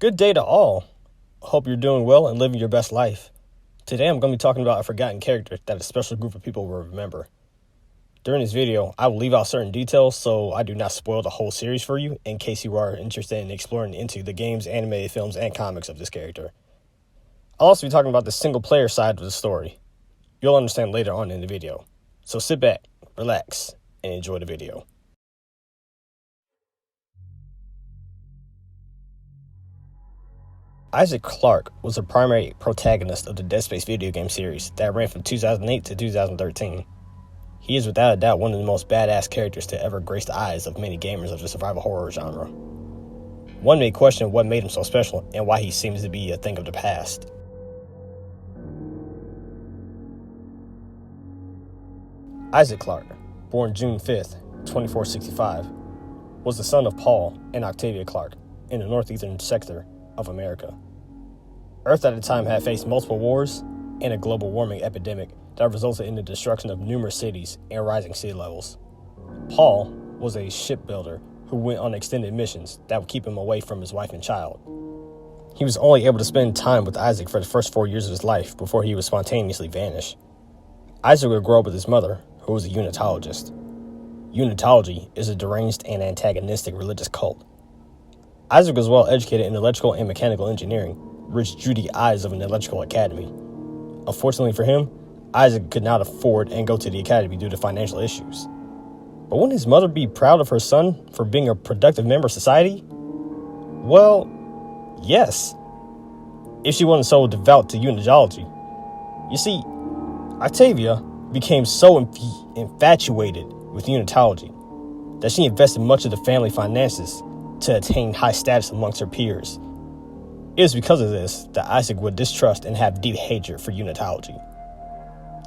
Good day to all. Hope you're doing well and living your best life. Today I'm going to be talking about a forgotten character that a special group of people will remember. During this video, I will leave out certain details so I do not spoil the whole series for you in case you are interested in exploring into the games, animated films, and comics of this character. I'll also be talking about the single player side of the story. You'll understand later on in the video. So sit back, relax, and enjoy the video. Isaac Clarke was the primary protagonist of the Dead Space video game series that ran from 2008 to 2013. He is without a doubt one of the most badass characters to ever grace the eyes of many gamers of the survival horror genre. One may question what made him so special and why he seems to be a thing of the past. Isaac Clarke, born June 5th, 2465, was the son of Paul and Octavia Clarke in the northeastern sector of America. Earth at the time had faced multiple wars and a global warming epidemic that resulted in the destruction of numerous cities and rising sea levels. Paul was a shipbuilder who went on extended missions that would keep him away from his wife and child. He was only able to spend time with Isaac for the first 4 years of his life before he would spontaneously vanish. Isaac would grow up with his mother, who was a unitologist. Unitology is a deranged and antagonistic religious cult. Isaac was well educated in electrical and mechanical engineering, which drew the eyes of an electrical academy. Unfortunately for him, Isaac could not afford and go to the academy due to financial issues. But wouldn't his mother be proud of her son for being a productive member of society? Well, yes, if she wasn't so devout to unitology. You see, Octavia became so infatuated with unitology that she invested much of the family finances to attain high status amongst her peers. It was because of this that Isaac would distrust and have deep hatred for unitology.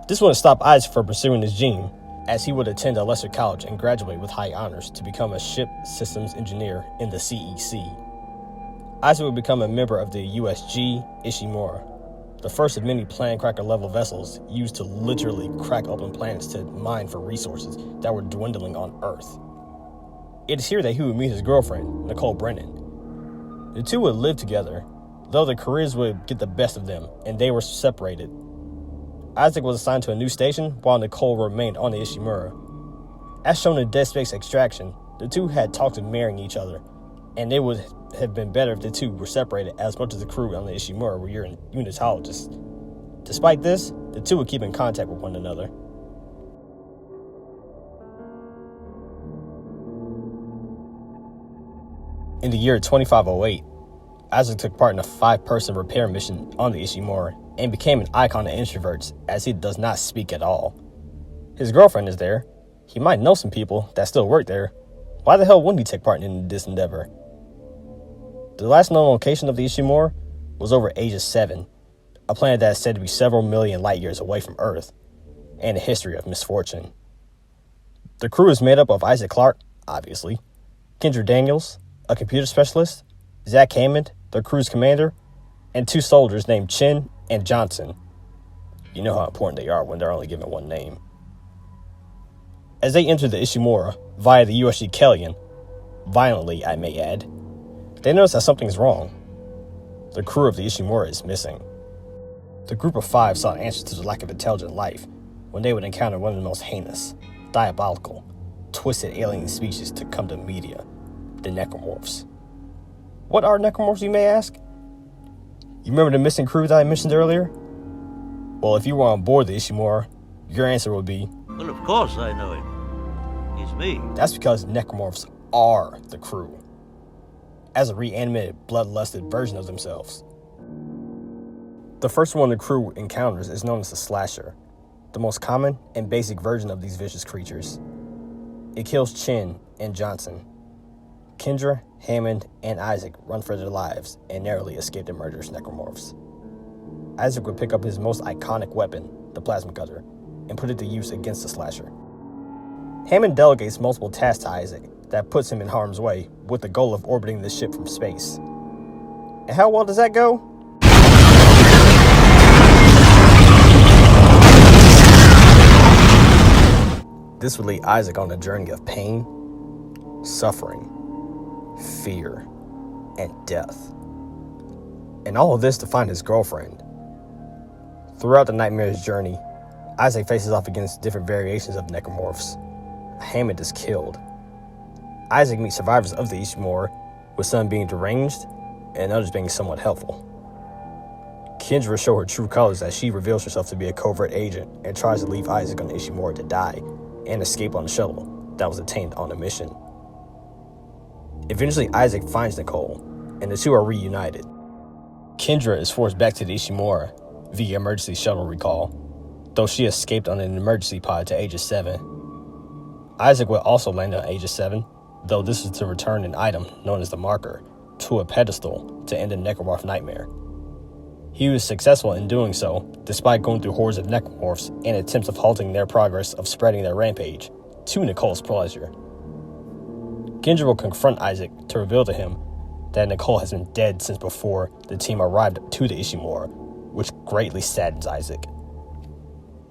This wouldn't stop Isaac from pursuing his dream, as he would attend a lesser college and graduate with high honors to become a ship systems engineer in the CEC. Isaac would become a member of the USG Ishimura, the first of many planned cracker-level vessels used to literally crack open planets to mine for resources that were dwindling on Earth. It is here that he would meet his girlfriend, Nicole Brennan. The two would live together, though their careers would get the best of them, and they were separated. Isaac was assigned to a new station, while Nicole remained on the Ishimura. As shown in Dead Space Extraction, the two had talked of marrying each other, and it would have been better if the two were separated, as much as the crew on the Ishimura were unitologists. Despite this, the two would keep in contact with one another. In the year 2508, Isaac took part in a 5-person repair mission on the Ishimura and became an icon of introverts, as he does not speak at all. His girlfriend is there. He might know some people that still work there. Why the hell wouldn't he take part in this endeavor? The last known location of the Ishimura was over Aegis 7, a planet that is said to be several million light years away from Earth, and a history of misfortune. The crew is made up of Isaac Clarke, obviously, Kendra Daniels, a computer specialist, Zach Hammond, the crew's commander, and 2 soldiers named Chin and Johnson. You know how important they are when they're only given one name. As they enter the Ishimura via the USG Kellyan, violently I may add, they notice that something's wrong. The crew of the Ishimura is missing. The group of 5 sought answers to the lack of intelligent life when they would encounter one of the most heinous, diabolical, twisted alien species to come to media, the necromorphs. What are necromorphs, you may ask? You remember the missing crew that I mentioned earlier? Well, if you were on board the Ishimura, your answer would be, Well, of course I know him. He's me. that's because necromorphs are the crew, as a reanimated, bloodlusted version of themselves. The first one the crew encounters is known as the Slasher, the most common and basic version of these vicious creatures. It kills Chin and Johnson. Kendra, Hammond, and Isaac run for their lives and narrowly escape the murderous necromorphs. Isaac would pick up his most iconic weapon, the plasma cutter, and put it to use against the Slasher. Hammond delegates multiple tasks to Isaac that puts him in harm's way with the goal of orbiting the ship from space. And how well does that go? This would lead Isaac on a journey of pain, suffering, fear, and death. And all of this to find his girlfriend. Throughout the nightmare's journey, Isaac faces off against different variations of necromorphs. Hammond is killed. Isaac meets survivors of the Ishimura, with some being deranged and others being somewhat helpful. Kendra shows her true colors as she reveals herself to be a covert agent and tries to leave Isaac on the Ishimura to die and escape on the shuttle that was obtained on the mission. Eventually, Isaac finds Nicole, and the two are reunited. Kendra is forced back to the Ishimura via emergency shuttle recall, though she escaped on an emergency pod to Aegis 7. Isaac will also land on Aegis 7, though this is to return an item known as the Marker to a pedestal to end the necromorph nightmare. He was successful in doing so, despite going through hordes of necromorphs and attempts of halting their progress of spreading their rampage, to Nicole's pleasure. Kendra will confront Isaac to reveal to him that Nicole has been dead since before the team arrived to the Ishimura, which greatly saddens Isaac.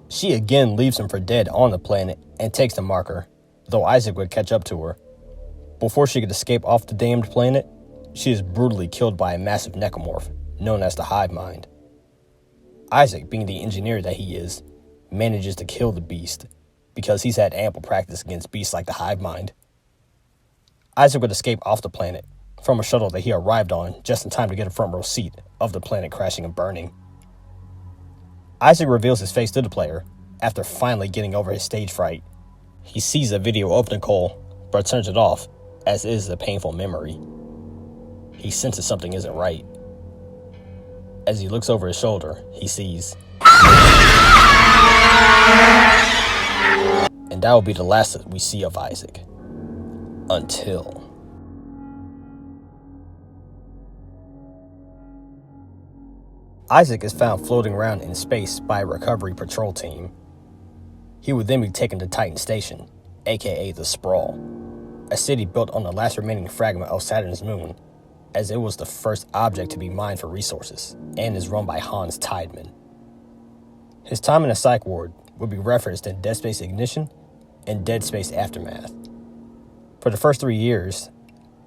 She again leaves him for dead on the planet and takes the Marker, though Isaac would catch up to her. Before she could escape off the damned planet, she is brutally killed by a massive necromorph known as the Hive Mind. Isaac, being the engineer that he is, manages to kill the beast because he's had ample practice against beasts like the Hive Mind. Isaac would escape off the planet from a shuttle that he arrived on just in time to get a front row seat of the planet crashing and burning. Isaac reveals his face to the player after finally getting over his stage fright. He sees a video of Nicole, but turns it off as it is a painful memory. He senses something isn't right. As he looks over his shoulder, he sees. And that will be the last that we see of Isaac. Until... Isaac is found floating around in space by a recovery patrol team. He would then be taken to Titan Station, aka the Sprawl, a city built on the last remaining fragment of Saturn's moon, as it was the first object to be mined for resources, and is run by Hans Tiedemann. His time in the psych ward would be referenced in Dead Space Ignition and Dead Space Aftermath. For the first 3 years,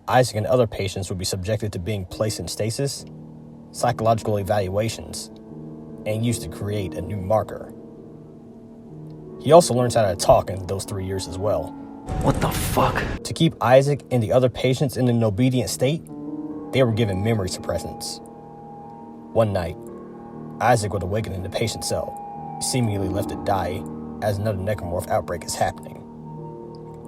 Isaac and other patients would be subjected to being placed in stasis, psychological evaluations, and used to create a new marker. He also learns how to talk in those 3 years as well. What the fuck? To keep Isaac and the other patients in an obedient state, they were given memory suppressants. One night, Isaac would awaken in the patient cell, seemingly left to die as another necromorph outbreak is happening.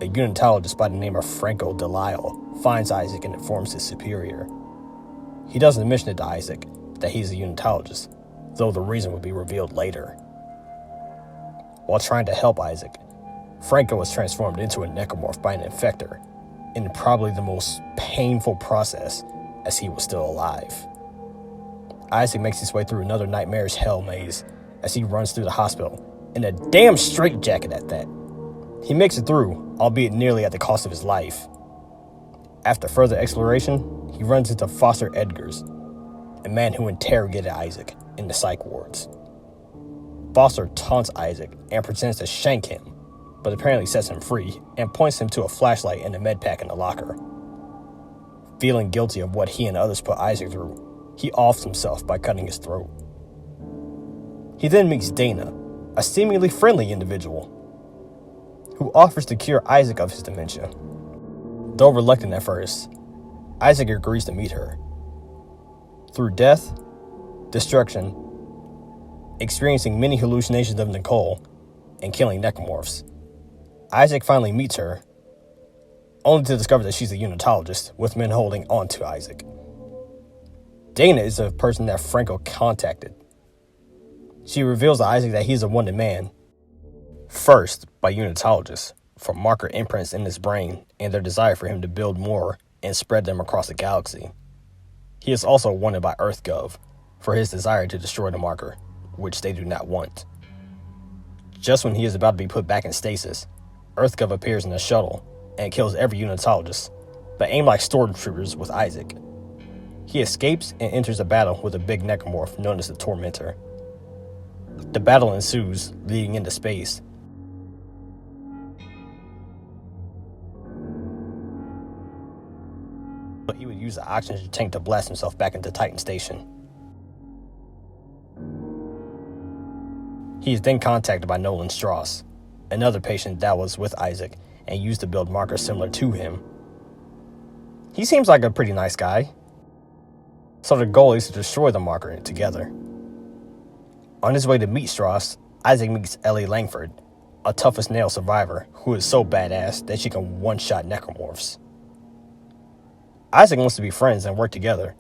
A unitologist by the name of Franco Delisle finds Isaac and informs his superior. He doesn't mention it to Isaac that he's a unitologist, though the reason would be revealed later. While trying to help Isaac, Franco was transformed into a necromorph by an infector, in probably the most painful process as he was still alive. Isaac makes his way through another nightmarish hell maze as he runs through the hospital, in a damn straitjacket at that. He makes it through, albeit nearly at the cost of his life. After further exploration, he runs into Foster Edgars, a man who interrogated Isaac in the psych wards. Foster taunts Isaac and pretends to shank him, but apparently sets him free and points him to a flashlight and a med pack in the locker. Feeling guilty of what he and others put Isaac through, he offs himself by cutting his throat. He then meets Dana, a seemingly friendly individual, who offers to cure Isaac of his dementia. Though reluctant at first, Isaac agrees to meet her. Through death, destruction, experiencing many hallucinations of Nicole, and killing necromorphs, Isaac finally meets her, only to discover that she's a unitologist, with men holding on to Isaac. Dana is the person that Franco contacted. She reveals to Isaac that he's a wounded man, first by unitologists, for marker imprints in his brain and their desire for him to build more and spread them across the galaxy. He is also wanted by EarthGov for his desire to destroy the marker, which they do not want. Just when he is about to be put back in stasis, EarthGov appears in a shuttle and kills every unitologist, but aim like stormtroopers with Isaac. He escapes and enters a battle with a big necromorph known as the Tormentor. The battle ensues, leading into space. But he would use the oxygen tank to blast himself back into Titan Station, He is then contacted by Nolan Strauss, another patient that was with Isaac and used to build markers similar to him. He seems like a pretty nice guy, so the goal is to destroy the marker together. On his way to meet Strauss, Isaac meets Ellie Langford, a tough-as-nail survivor who is so badass that she can one-shot necromorphs. Isaac wants to be friends and work together,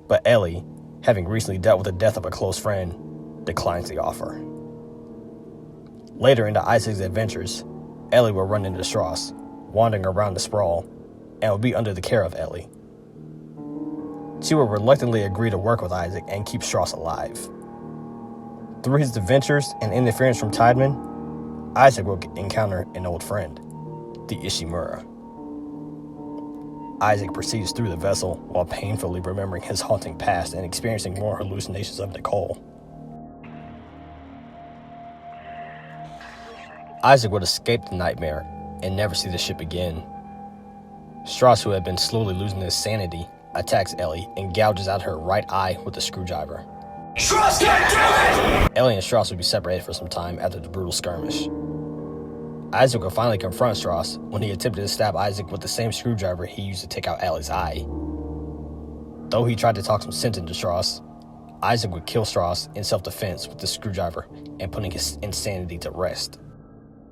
but Ellie, having recently dealt with the death of a close friend, declines the offer. Later into Isaac's adventures, Ellie will run into Strauss, wandering around the sprawl, and will be under the care of Ellie. She will reluctantly agree to work with Isaac and keep Strauss alive. Through his adventures and interference from Tideman, Isaac will encounter an old friend, the Ishimura. Isaac proceeds through the vessel while painfully remembering his haunting past and experiencing more hallucinations of Nicole. Isaac would escape the nightmare and never see the ship again. Strauss, who had been slowly losing his sanity, attacks Ellie and gouges out her right eye with a screwdriver. Strauss can't do it! Ellie and Strauss would be separated for some time after the brutal skirmish. Isaac would finally confront Strauss when he attempted to stab Isaac with the same screwdriver he used to take out Ellie's eye. Though he tried to talk some sense into Strauss, Isaac would kill Strauss in self-defense with the screwdriver and putting his insanity to rest.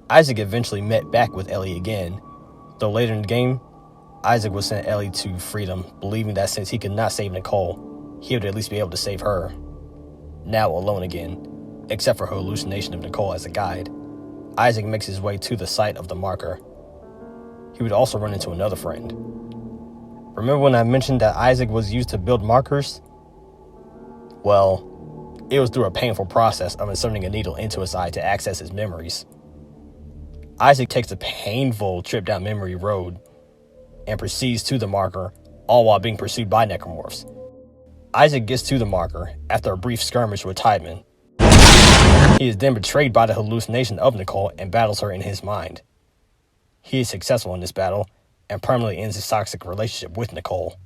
Isaac eventually met back with Ellie again, though later in the game, Isaac would send Ellie to freedom, believing that since he could not save Nicole, he would at least be able to save her. Now alone again, except for her hallucination of Nicole as a guide, Isaac makes his way to the site of the marker. He would also run into another friend. Remember when I mentioned that Isaac was used to build markers? Well, it was through a painful process of inserting a needle into his eye to access his memories. Isaac takes a painful trip down memory road and proceeds to the marker, all while being pursued by necromorphs. Isaac gets to the marker after a brief skirmish with Tideman. He is then betrayed by the hallucination of Nicole and battles her in his mind. He is successful in this battle and permanently ends his toxic relationship with Nicole.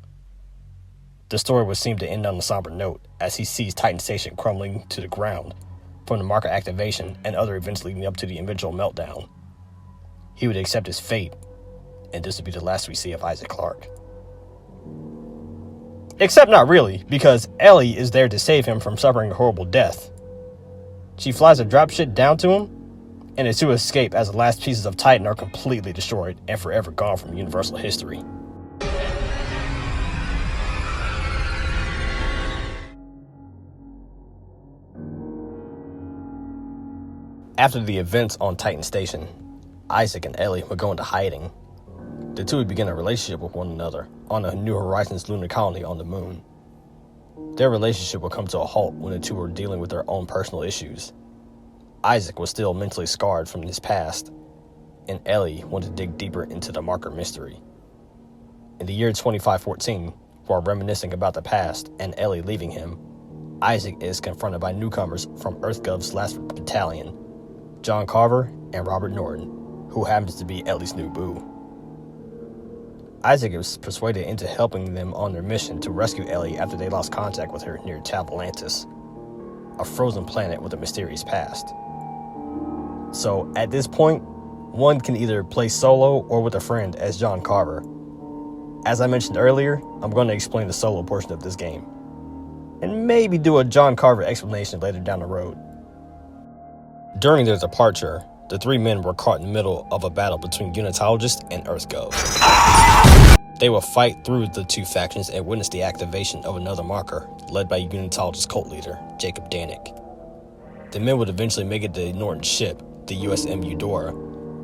The story would seem to end on a somber note as he sees Titan Station crumbling to the ground from the marker activation and other events leading up to the eventual meltdown. He would accept his fate, and this would be the last we see of Isaac Clarke. Except not really, because Ellie is there to save him from suffering a horrible death. She flies a dropship down to him, and the two escape as the last pieces of Titan are completely destroyed and forever gone from universal history. After the events on Titan Station, Isaac and Ellie would go into hiding. The two would begin a relationship with one another on a New Horizons lunar colony on the moon. Their relationship would come to a halt when the two were dealing with their own personal issues. Isaac was still mentally scarred from his past, and Ellie wanted to dig deeper into the marker mystery. In the year 2514, while reminiscing about the past and Ellie leaving him, Isaac is confronted by newcomers from EarthGov's last battalion, John Carver and Robert Norton, who happens to be Ellie's new boo. Isaac is persuaded into helping them on their mission to rescue Ellie after they lost contact with her near Tavalantis, a frozen planet with a mysterious past. So at this point, one can either play solo or with a friend as John Carver. As I mentioned earlier, I'm going to explain the solo portion of this game, and maybe do a John Carver explanation later down the road. During their departure, the three men were caught in the middle of a battle between Unitologists and EarthGov. They will fight through the two factions and witness the activation of another marker, led by Unitologist cult leader, Jacob Danik. The men would eventually make it to Norton's ship, the USM Eudora,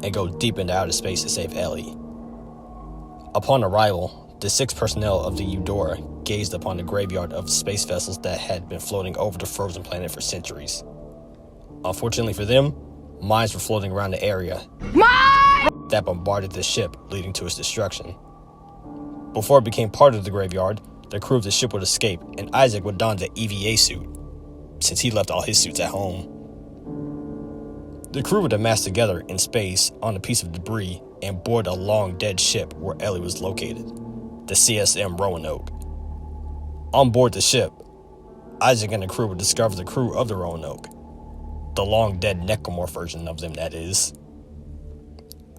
and go deep into outer space to save Ellie. Upon arrival, the 6 personnel of the Eudora gazed upon the graveyard of space vessels that had been floating over the frozen planet for centuries. Unfortunately for them, mines were floating around the area that bombarded the ship, leading to its destruction. Before it became part of the graveyard, the crew of the ship would escape, and Isaac would don the EVA suit, since he left all his suits at home. The crew would amass together in space on a piece of debris and board a long dead ship where Ellie was located, the CSM Roanoke. On board the ship, Isaac and the crew would discover the crew of the Roanoke. The long-dead necromorph version of them, that is.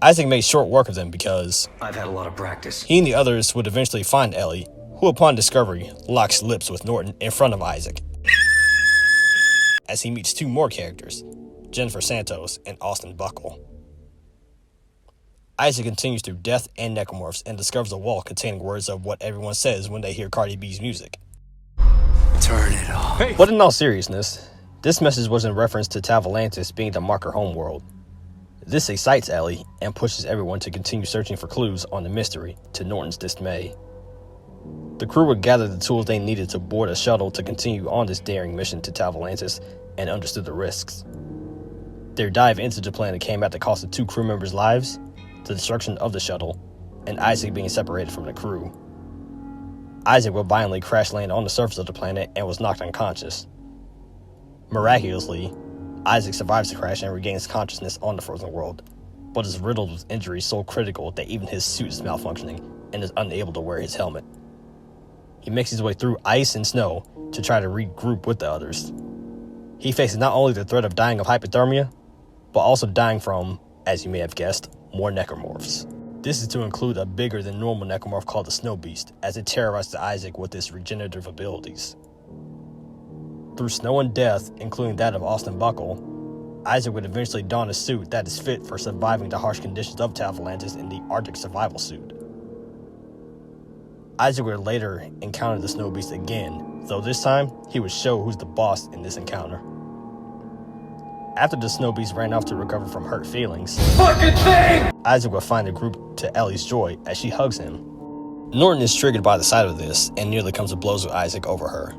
Isaac made short work of them because I've had a lot of practice. he and the others would eventually find Ellie, who upon discovery locks lips with Norton in front of Isaac, as he meets two more characters, Jennifer Santos and Austin Buckle. Isaac continues through death and necromorphs and discovers a wall containing words of what everyone says when they hear Cardi B's music. Turn it off. Hey. But in all seriousness, this message was in reference to Tal Volantis being the marker homeworld. This excites Ellie and pushes everyone to continue searching for clues on the mystery, to Norton's dismay. The crew would gather the tools they needed to board a shuttle to continue on this daring mission to Tal Volantis and understood the risks. Their dive into the planet came at the cost of 2 crew members' lives, the destruction of the shuttle, and Isaac being separated from the crew. Isaac would violently crash land on the surface of the planet and was knocked unconscious. Miraculously, Isaac survives the crash and regains consciousness on the frozen world, but is riddled with injuries so critical that even his suit is malfunctioning and is unable to wear his helmet. He makes his way through ice and snow to try to regroup with the others. He faces not only the threat of dying of hypothermia, but also dying from, as you may have guessed, more necromorphs. This is to include a bigger than normal necromorph called the Snow Beast, as it terrorizes Isaac with its regenerative abilities. Through snow and death, including that of Austin Buckle, Isaac would eventually don a suit that is fit for surviving the harsh conditions of Tal Volantis in the Arctic survival suit. Isaac would later encounter the Snow Beast again, though this time he would show who's the boss in this encounter. After the Snow Beast ran off to recover from hurt feelings, Isaac would find the group to Ellie's joy as she hugs him. Norton is triggered by the sight of this and nearly comes to blows with Isaac over her.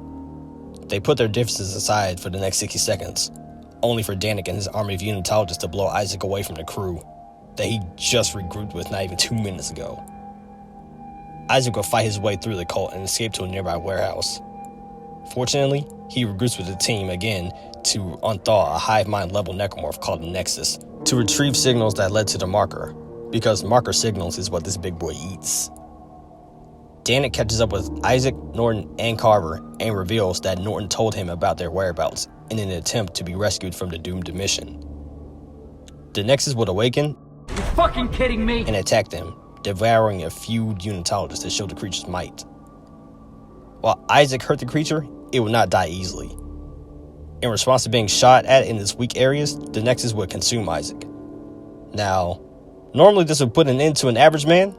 They put their differences aside for the next 60 seconds, only for Danik and his army of unitologists to blow Isaac away from the crew that he just regrouped with not even 2 minutes ago. Isaac would fight his way through the cult and escape to a nearby warehouse. Fortunately, he regroups with the team again to unthaw a hive mind level necromorph called the Nexus to retrieve signals that led to the marker, because marker signals is what this big boy eats. Danik catches up with Isaac, Norton, and Carver and reveals that Norton told him about their whereabouts in an attempt to be rescued from the doomed mission. The Nexus would awaken You fucking kidding me? and attack them, devouring a few unitologists to show the creature's might. While Isaac hurt the creature, it would not die easily. In response to being shot at in its weak areas, the Nexus would consume Isaac. Now, normally this would put an end to an average man,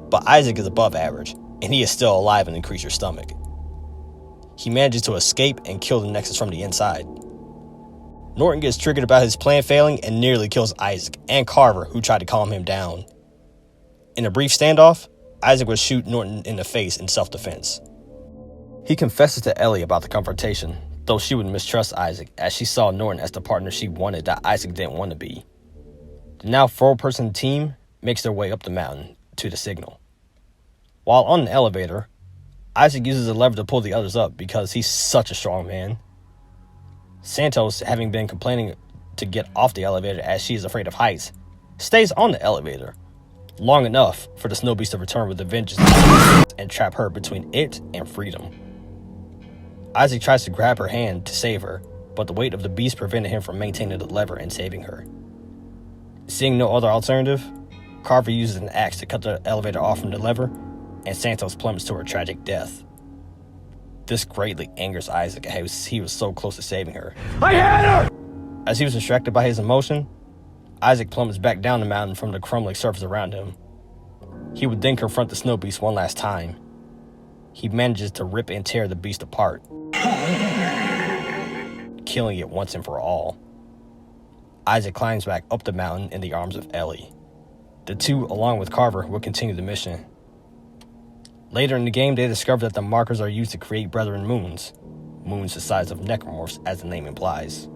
but Isaac is above average, and he is still alive in the creature's stomach. He manages to escape and kill the Nexus from the inside. Norton gets triggered about his plan failing and nearly kills Isaac and Carver, who tried to calm him down. In a brief standoff, Isaac would shoot Norton in the face in self-defense. He confesses to Ellie about the confrontation, though she would mistrust Isaac as she saw Norton as the partner she wanted that Isaac didn't want to be. The now 4-person team makes their way up the mountain to the signal. While on the elevator, Isaac uses a lever to pull the others up because he's such a strong man. Santos, having been complaining to get off the elevator as she is afraid of heights, stays on the elevator long enough for the Snow Beast to return with a vengeance and trap her between it and freedom. Isaac tries to grab her hand to save her, but the weight of the beast prevented him from maintaining the lever and saving her. Seeing no other alternative, Carver uses an axe to cut the elevator off from the lever, and Santos plummets to her tragic death. This greatly angers Isaac as he was so close to saving her. I had her! As he was distracted by his emotion, Isaac plummets back down the mountain from the crumbling surface around him. He would then confront the Snow Beast one last time. He manages to rip and tear the beast apart, killing it once and for all. Isaac climbs back up the mountain in the arms of Ellie. The two, along with Carver, will continue the mission. Later in the game, they discover that the markers are used to create brethren moons the size of necromorphs, as the name implies.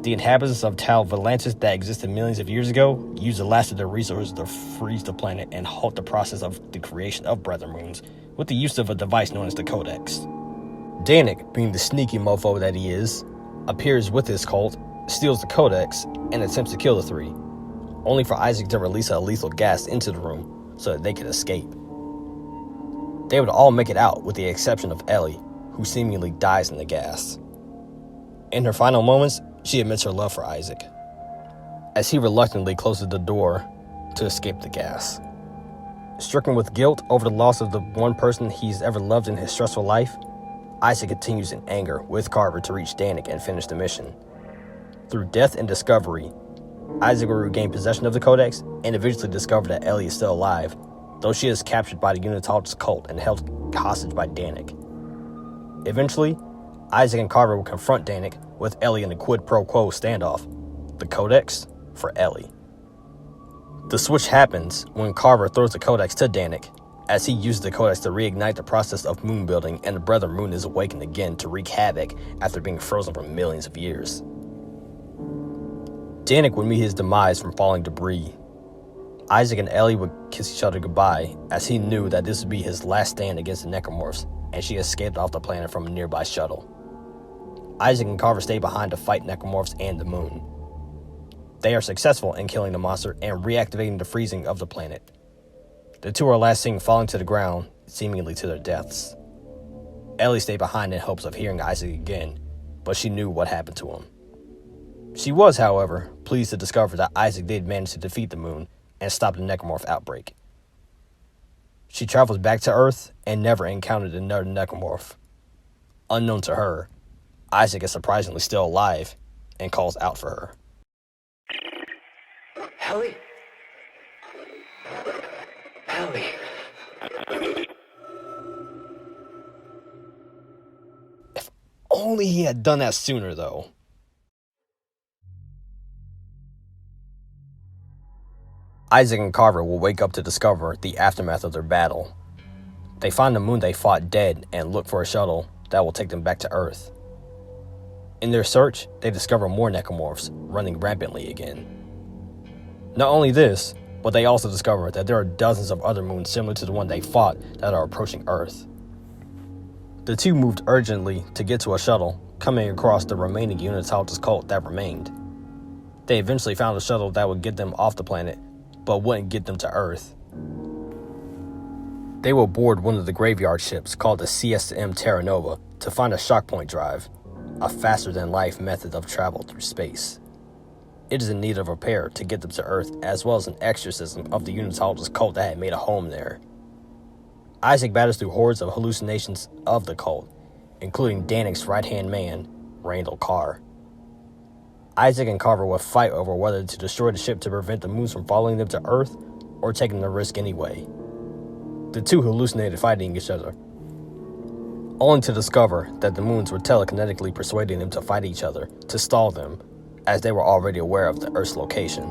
The inhabitants of Tal Volantis that existed millions of years ago used the last of their resources to freeze the planet and halt the process of the creation of brethren moons with the use of a device known as the Codex. Danik, being the sneaky mofo that he is, appears with his cult, steals the Codex, and attempts to kill the three, only for Isaac to release a lethal gas into the room so that they could escape. They would all make it out with the exception of Ellie, who seemingly dies in the gas. In her final moments, She admits her love for Isaac, as he reluctantly closes the door to escape the gas. Stricken with guilt over the loss of the one person he's ever loved in his stressful life, Isaac continues in anger with Carver to reach Danik and finish the mission. Through death and discovery, Isaac will regain possession of the Codex and eventually discover that Ellie is still alive, though she is captured by the Unitologist cult and held hostage by Danik. Eventually, Isaac and Carver will confront Danik, with Ellie in a quid pro quo standoff. The Codex for Ellie. The switch happens when Carver throws the Codex to Danik, as he uses the Codex to reignite the process of moon building, and the brother moon is awakened again to wreak havoc after being frozen for millions of years. Danik would meet his demise from falling debris. Isaac and Ellie would kiss each other goodbye, as he knew that this would be his last stand against the Necromorphs, and she escaped off the planet from a nearby shuttle. Isaac and Carver stay behind to fight Necromorphs and the moon. They are successful in killing the monster and reactivating the freezing of the planet. The two are last seen falling to the ground, seemingly to their deaths. Ellie stayed behind in hopes of hearing Isaac again, but she knew what happened to him. She was, however, pleased to discover that Isaac did manage to defeat the moon and stop the Necromorph outbreak. She travels back to Earth and never encountered another Necromorph. Unknown to her, Isaac is surprisingly still alive and calls out for her. Ellie? Ellie. If only he had done that sooner, though. Isaac and Carver will wake up to discover the aftermath of their battle. They find the moon they fought dead and look for a shuttle that will take them back to Earth. In their search, they discover more Necromorphs running rampantly again. Not only this, but they also discover that there are dozens of other moons similar to the one they fought that are approaching Earth. The two moved urgently to get to a shuttle, coming across the remaining Unitologist cult that remained. They eventually found a shuttle that would get them off the planet, but wouldn't get them to Earth. They will board one of the graveyard ships called the CSM Terra Nova to find a shock point drive, a faster-than-light method of travel through space. It is in need of repair to get them to Earth, as well as an exorcism of the Unitologist cult that had made a home there. Isaac batters through hordes of hallucinations of the cult, including Danik's right-hand man, Randall Carr. Isaac and Carver will fight over whether to destroy the ship to prevent the moons from following them to Earth, or taking the risk anyway. The two hallucinated fighting each other, only to discover that the moons were telekinetically persuading them to fight each other to stall them, as they were already aware of the Earth's location.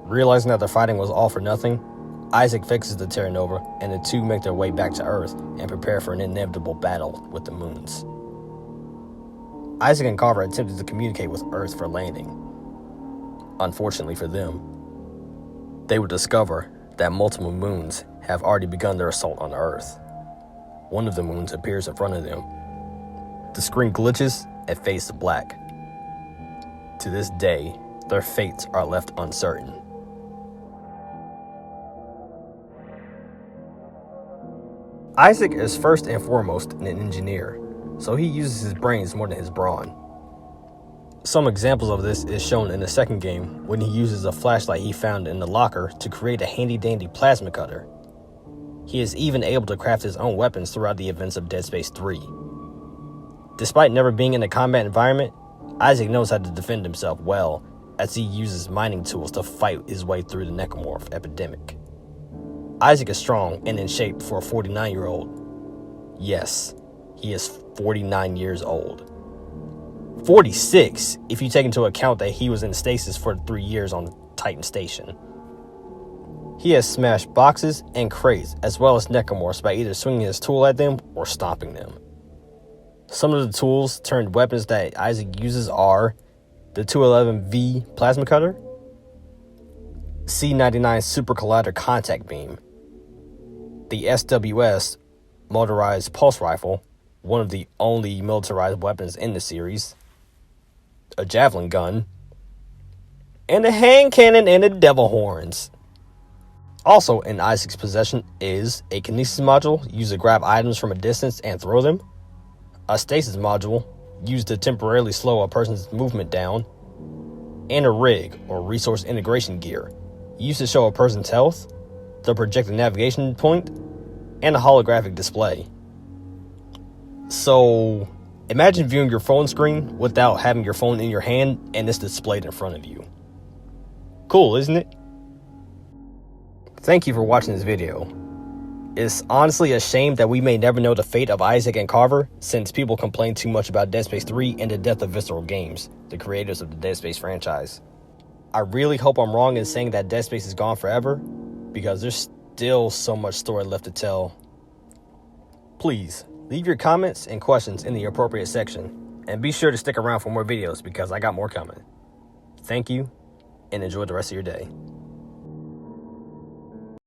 Realizing that the fighting was all for nothing, Isaac fixes the Terra Nova, and the two make their way back to Earth and prepare for an inevitable battle with the moons. Isaac and Carver attempted to communicate with Earth for landing. Unfortunately for them, they would discover that multiple moons have already begun their assault on Earth. One of the moons appears in front of them. The screen glitches and fades to black. To this day, their fates are left uncertain. Isaac is first and foremost an engineer, so he uses his brains more than his brawn. Some examples of this is shown in the second game when he uses a flashlight he found in the locker to create a handy-dandy plasma cutter. He is even able to craft his own weapons throughout the events of Dead Space 3. Despite never being in a combat environment, Isaac knows how to defend himself well, as he uses mining tools to fight his way through the Necromorph epidemic. Isaac is strong and in shape for a 49-year-old. Yes, he is 49 years old. 46 if you take into account that he was in stasis for 3 years on Titan Station. He has smashed boxes and crates as well as Necromorphs by either swinging his tool at them or stomping them. Some of the tools turned weapons that Isaac uses are the 211V Plasma Cutter, C99 Super Collider Contact Beam, the SWS Motorized Pulse Rifle, one of the only militarized weapons in the series, a javelin gun, and a hand cannon and the devil horns. Also in Isaac's possession is a kinesis module used to grab items from a distance and throw them, a stasis module used to temporarily slow a person's movement down, and a rig, or resource integration gear, used to show a person's health, the projected navigation point, and a holographic display. So, imagine viewing your phone screen without having your phone in your hand and it's displayed in front of you. Cool, isn't it? Thank you for watching this video. It's honestly a shame that we may never know the fate of Isaac and Carver, since people complain too much about Dead Space 3 and the death of Visceral Games, the creators of the Dead Space franchise. I really hope I'm wrong in saying that Dead Space is gone forever, because there's still so much story left to tell. Please, leave your comments and questions in the appropriate section, and be sure to stick around for more videos because I got more coming. Thank you, and enjoy the rest of your day.